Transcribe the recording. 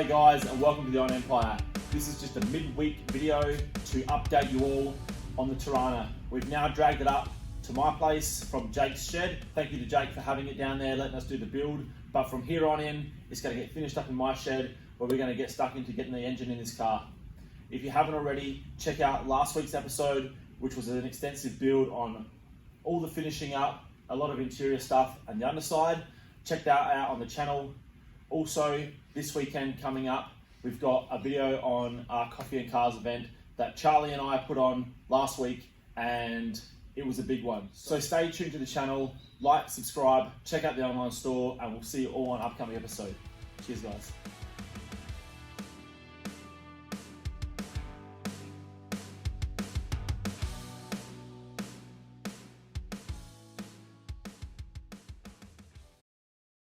G'day guys and welcome to the Iron Empire. This is just a mid-week video to update you all on the Torana. We've now dragged it up to my place from Jake's shed. Thank you to Jake for having it down there, letting us do the build. But from here on in, it's going to get finished up in my shed where we're going to get stuck into getting the engine in this car. If you haven't already, check out last week's episode, which was an extensive build on all the finishing up, a lot of interior stuff and the underside. Check that out on the channel. Also, this weekend coming up, we've got a video on our Coffee and Cars event that Charlie and I put on last week, and it was a big one. So stay tuned to the channel, like, subscribe, check out the online store, and we'll see you all on an upcoming episode. Cheers guys.